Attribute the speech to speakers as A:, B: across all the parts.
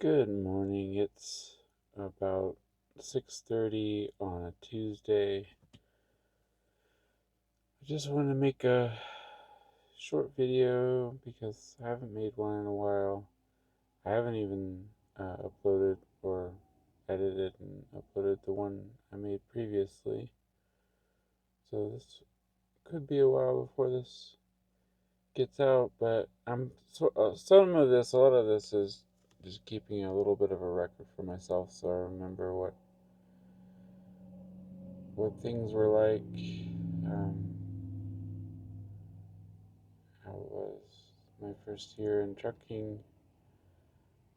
A: Good morning. It's about 6:30 on a Tuesday. I just wanted to make a short video because I haven't made one in a while. I haven't even uploaded or edited and uploaded the one I made previously. So this could be a while before this gets out, but a lot of this is just keeping a little bit of a record for myself so I remember what things were like, um, how it was my first year in trucking.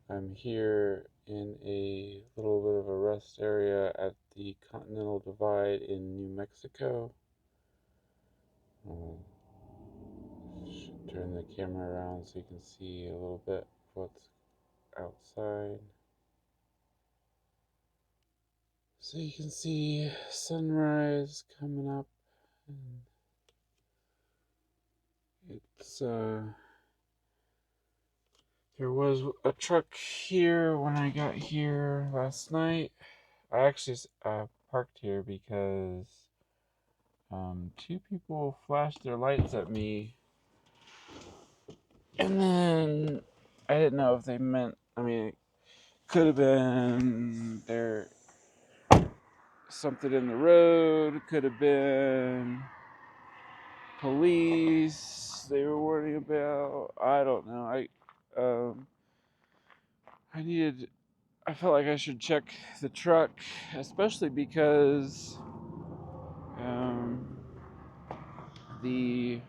A: I'm here in a little bit of a rest area at the Continental Divide in New Mexico. Should turn the camera around so you can see a little bit of what's outside. So you can see sunrise coming up, and it's there was a truck here when I got here last night. I actually parked here because two people flashed their lights at me, and then I didn't know if they meant. I mean, it could have been there something in the road. Could have been police they were worrying about. I don't know. Um, I needed. I felt like I should check the truck, especially because um, the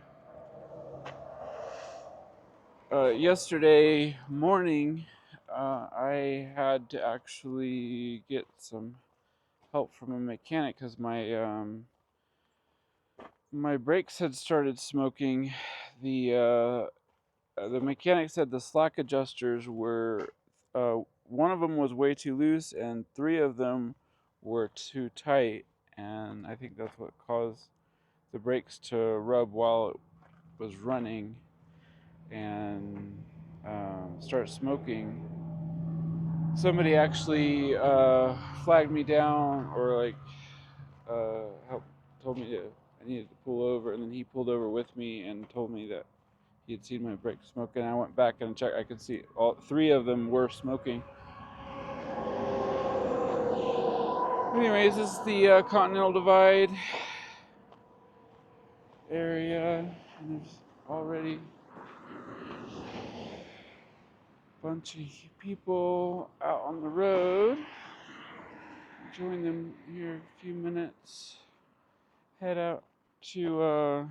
A: yesterday morning, I had to actually get some help from a mechanic because my brakes had started smoking. The mechanic said the slack adjusters were one of them was way too loose and three of them were too tight, and I think that's what caused the brakes to rub while it was running and start smoking. Somebody actually flagged me down or helped, told me I needed to pull over, and then he pulled over with me and told me that he had seen my brakes smoking. I went back and checked. I could see all three of them were smoking. Anyways, this is the Continental Divide area, and there's already a bunch of people out on the road. Join them here in a few minutes. Head out to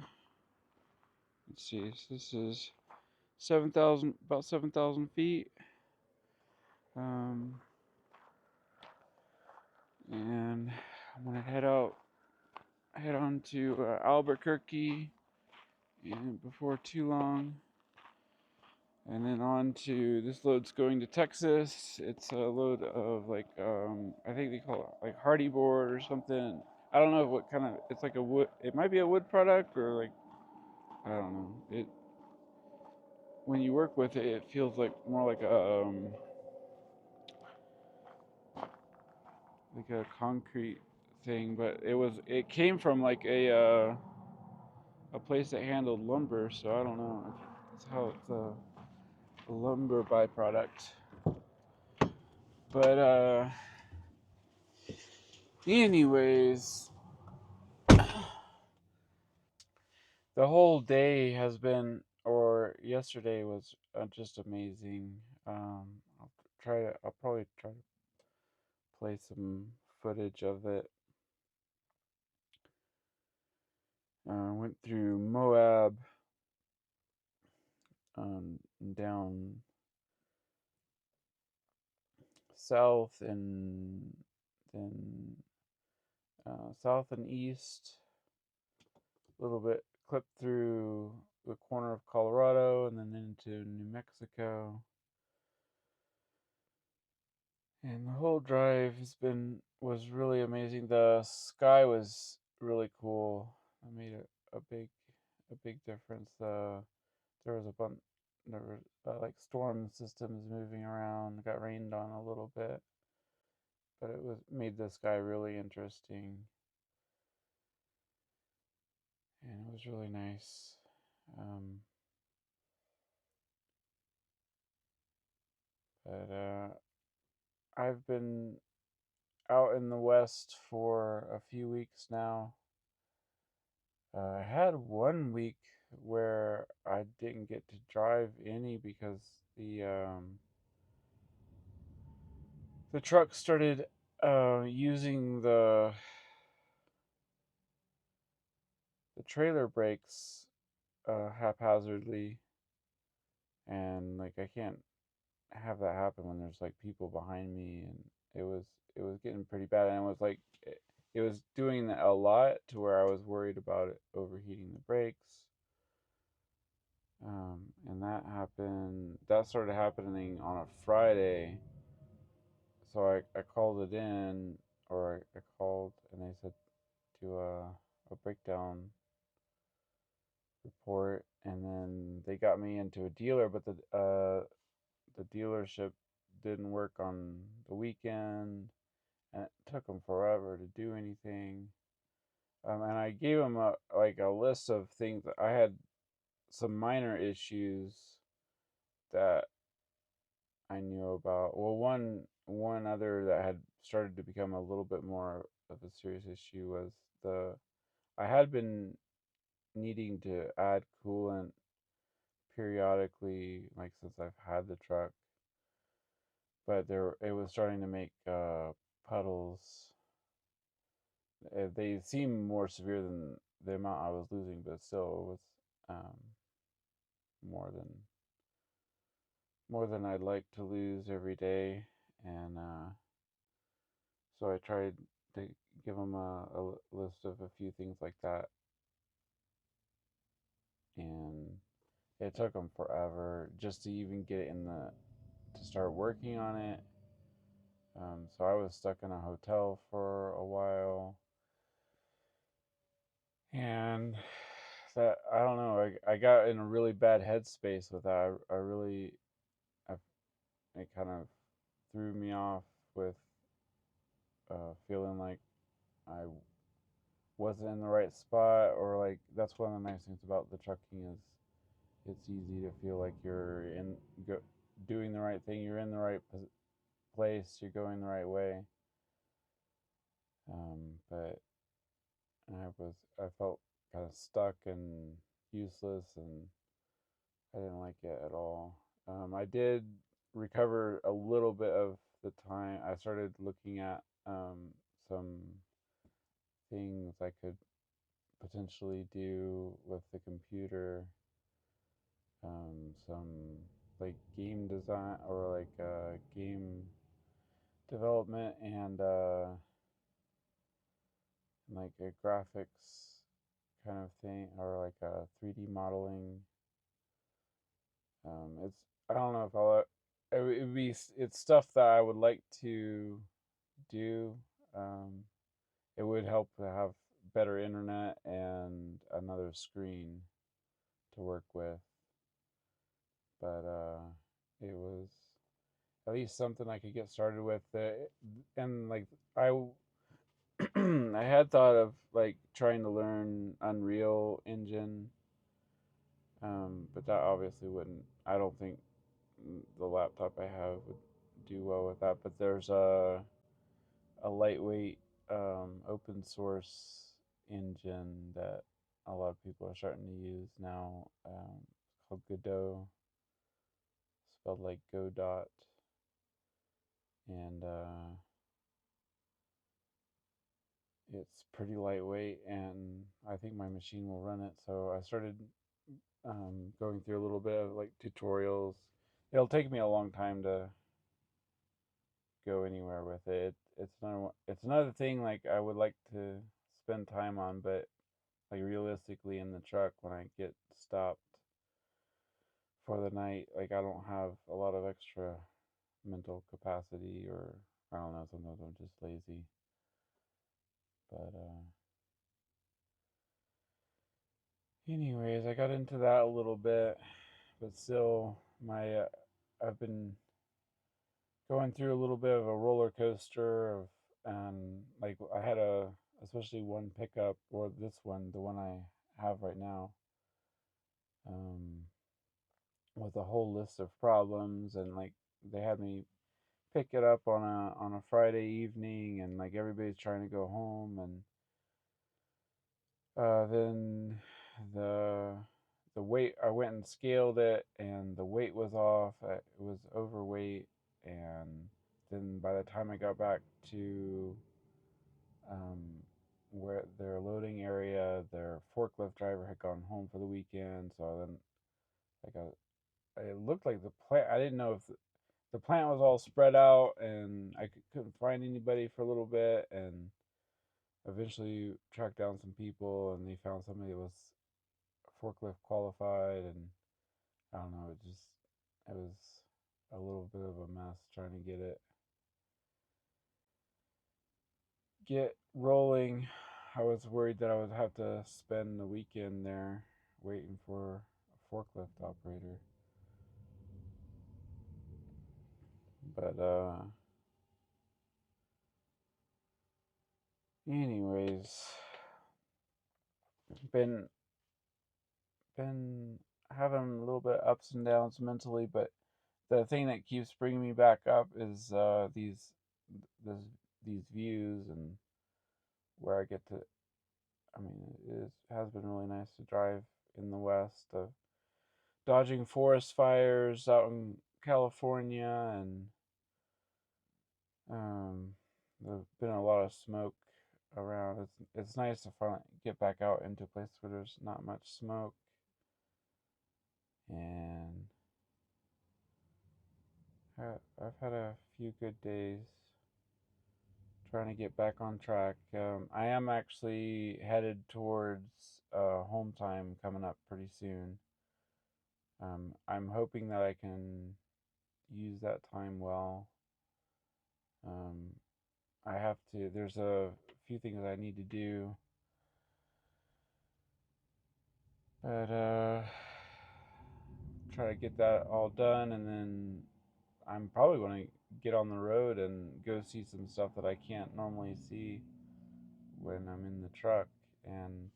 A: let's see. So this is 7,000, about 7,000 feet. Um, and I'm gonna head on to Albuquerque, and before too long, and then on to this load's going to Texas. It's a load of I think they call it like hardy board or something. I don't know what kind of. It's like a wood. It might be a wood product or like I don't know. It when you work with it, it feels like more like a concrete thing, but it came from like a place that handled lumber, so I don't know. It's how it's a lumber byproduct. But anyways, the whole day has been, or yesterday was just amazing. I'll probably try to play some footage of it. Went through Moab, down south and then south and east, a little bit clipped through the corner of Colorado and then into New Mexico. And the whole drive was really amazing. The sky was really cool. It made a big difference. There was there were like storm systems moving around. Got rained on a little bit, but it was made the sky really interesting, and it was really nice. Um, but I've been out in the West for a few weeks now. I had 1 week where I didn't get to drive any because the truck started using the trailer brakes haphazardly, and like I can't have that happen when there's like people behind me, and it was it was getting pretty bad, and it was like it was doing a lot to where I was worried about it overheating the brakes. And that happened. That started happening on a Friday, so I called it in, or I called, and they said to a breakdown report, and then they got me into a dealer, but the dealership didn't work on the weekend, and it took them forever to do anything. And I gave them a list of things that I had some minor issues that I knew about. Well, one other that had started to become a little bit more of a serious issue was the I had been needing to add coolant periodically, like since I've had the truck, but there it was starting to make puddles. They seemed more severe than the amount I was losing, but still it was um, more than more than I'd like to lose every day, and so I tried to give them a list of a few things like that, and it took them forever just to even get it in the to start working on it. So I was stuck in a hotel for a while, and that I don't know. I got in a really bad headspace with that. I really I, it kind of threw me off with feeling like I wasn't in the right spot, or like that's one of the nice things about the trucking is it's easy to feel like you're go, doing the right thing. You're in the right place. You're going the right way. But I felt kind of stuck and useless, and I didn't like it at all. I did recover a little bit of the time. I started looking at some things I could potentially do with the computer, some like game design or like game development, and like a graphics kind of thing, or like a 3D modeling. It's I don't know if I'll it would be it's stuff that I would like to do. Um, it would help to have better internet and another screen to work with, but it was at least something I could get started with. And like I I had thought of like trying to learn Unreal Engine, but that obviously wouldn't. I don't think the laptop I have would do well with that. But there's a lightweight open source engine that a lot of people are starting to use now. It's called Godot, spelled like Godot, and it's pretty lightweight, and I think my machine will run it. So I started going through a little bit of like tutorials. It'll take me a long time to go anywhere with it. It's another thing like I would like to spend time on, but like realistically in the truck when I get stopped for the night, like I don't have a lot of extra mental capacity, or I don't know, sometimes I'm just lazy. But anyways, I got into that a little bit, but still, my I've been going through a little bit of a roller coaster of, and like I had a, especially one pickup, or this one, the one I have right now, um, with a whole list of problems, and like they had me pick it up on a Friday evening, and like everybody's trying to go home, and then the the weight, I went and scaled it, and the weight was off. It was overweight, and then by the time I got back to um, where their loading area, their forklift driver had gone home for the weekend. So then, like, it looked like the plant. I didn't know if the plant was all spread out, and I couldn't find anybody for a little bit, and eventually tracked down some people, and they found somebody that was forklift qualified, and I don't know, it was a little bit of a mess trying to get rolling. I was worried that I would have to spend the weekend there waiting for a forklift operator. But anyways, been been having a little bit of ups and downs mentally, but the thing that keeps bringing me back up is this, these views, and where I get to. I mean, has been really nice to drive in the West, dodging forest fires out in California, and um, there's been a lot of smoke around. It's nice to finally get back out into a place where there's not much smoke, and I've had a few good days trying to get back on track. I am actually headed towards home time coming up pretty soon. I'm hoping that I can use that time well. Um, I have to. There's a few things I need to do, but try to get that all done, and then I'm probably going to get on the road and go see some stuff that I can't normally see when I'm in the truck, and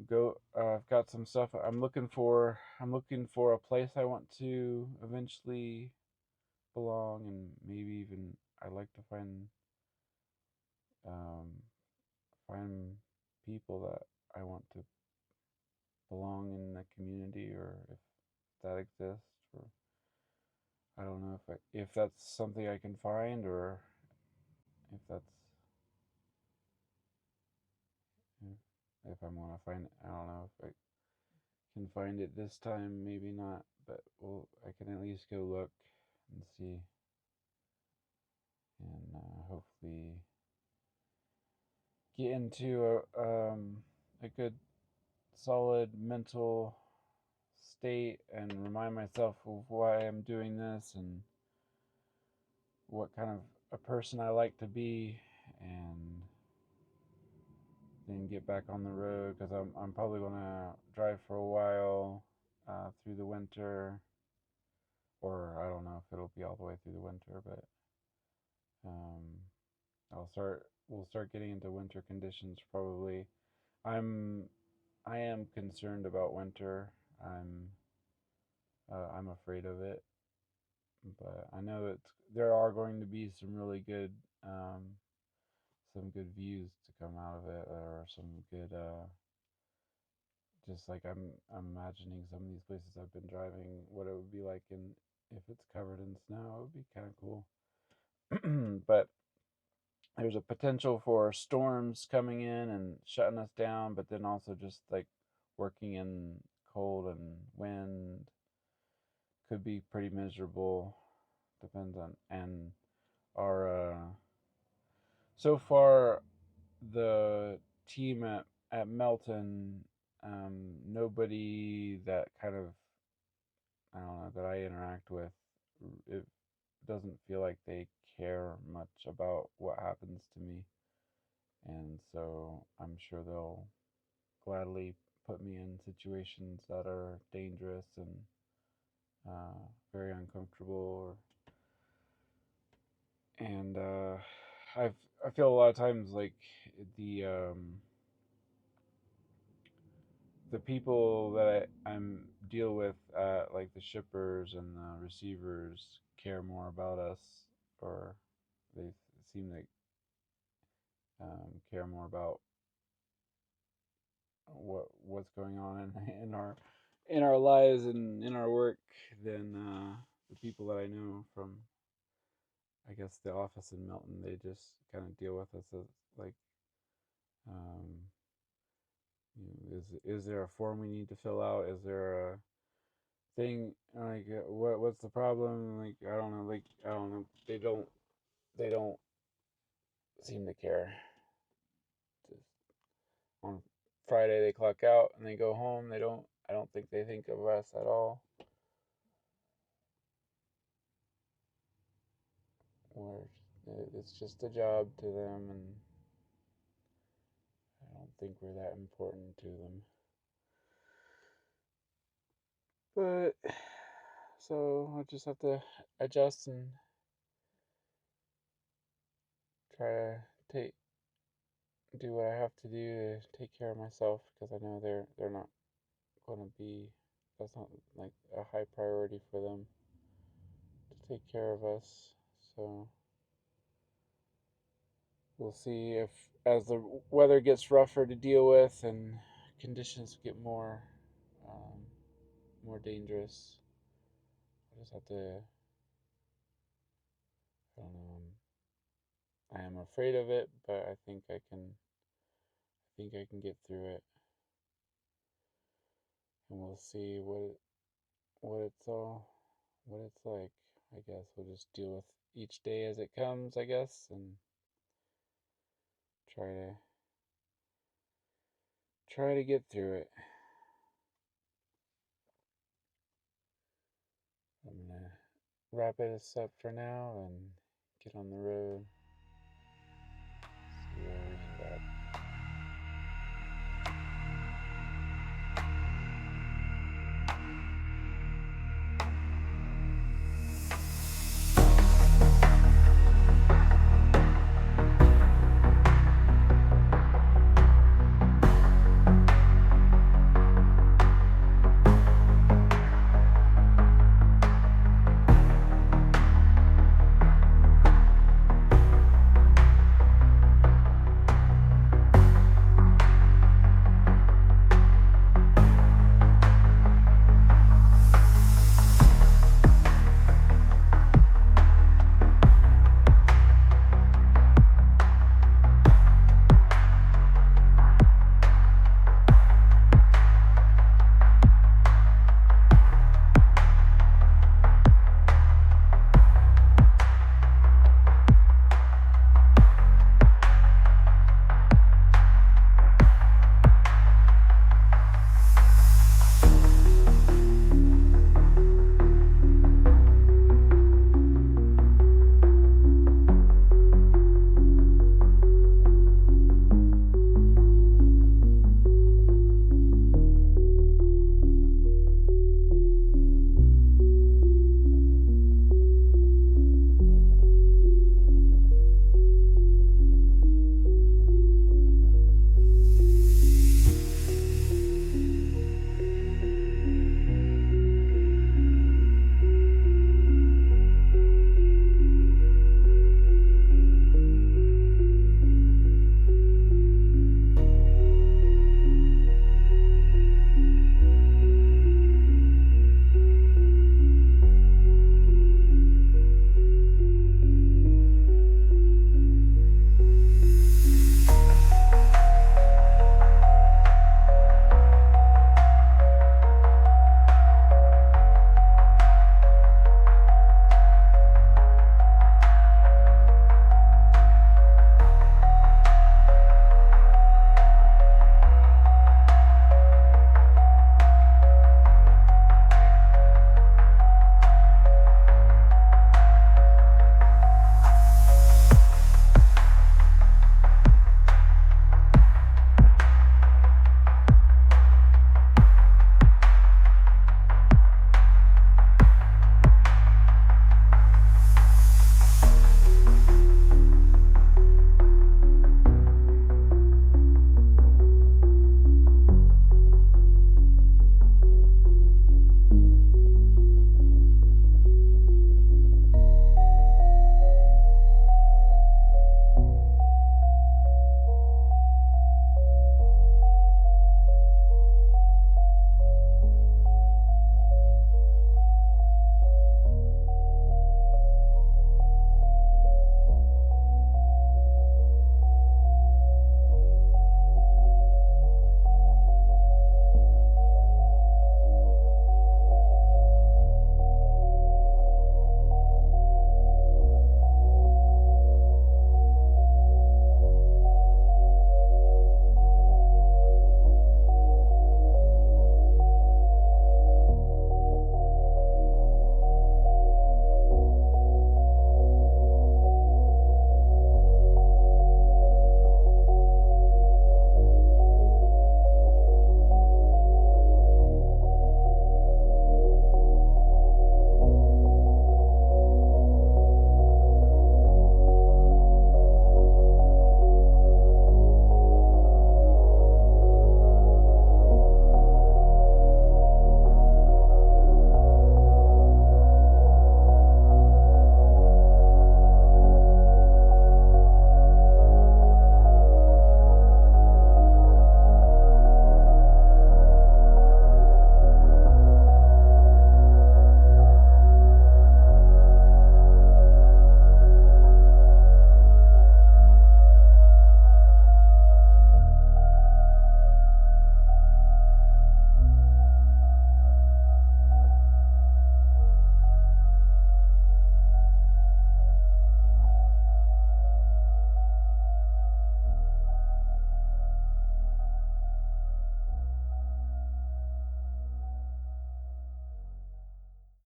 A: go. I've got some stuff I'm looking for. I'm looking for a place I want to eventually belong, and maybe even I'd like to um, find people that I want to belong in the community, or if that exists, or I don't know if that's something I can find, or if that's if I'm gonna find it. I don't know if I can find it this time. Maybe not, but well, I can at least go look and see, and hopefully get into a good solid mental state, and remind myself of why I'm doing this, and what kind of a person I like to be, and then get back on the road, because I'm probably gonna drive for a while through the winter, or I don't know if it'll be all the way through the winter, but um, we'll start getting into winter conditions probably. I'm I am concerned about winter. I'm afraid of it, but I know there are going to be some good views to come out of it, or some good just like I'm imagining some of these places I've been driving, what it would be like, and if it's covered in snow, it would be kind of cool. But there's a potential for storms coming in and shutting us down, but then also just like working in cold and wind could be pretty miserable. Depends on, and our so far the team at Melton, nobody that kind of, I don't know, that I interact with, it doesn't feel like they care much about what happens to me, and so I'm sure they'll gladly put me in situations that are dangerous, and very uncomfortable, and I've I feel a lot of times like the um, the people that I'm deal with, like the shippers and the receivers, care more about us, or they seem to care more about what's going on in our lives and in our work than the people that I know from, I guess, the office in Milton. They just kind of deal with us as like, um, is there a form we need to fill out? Is there a thing like what's the problem? Like I don't know. Like I don't know. They don't seem to care. Just on Friday they clock out and they go home. They don't. I don't think they think of us at all. Or it's just a job to them, and I don't think we're that important to them. But so I just have to adjust and try to take do what I have to do to take care of myself because I know they're not going to be, that's not like a high priority for them to take care of us. So we'll see if as the weather gets rougher to deal with and conditions get um, more dangerous. I just have to, I don't know. I am afraid of it, but I think I can get through it, and we'll see what it's all, what it's like. I guess we'll just deal with each day as it comes, I guess, and try to get through it. I'm gonna wrap this up for now and get on the road. See ya.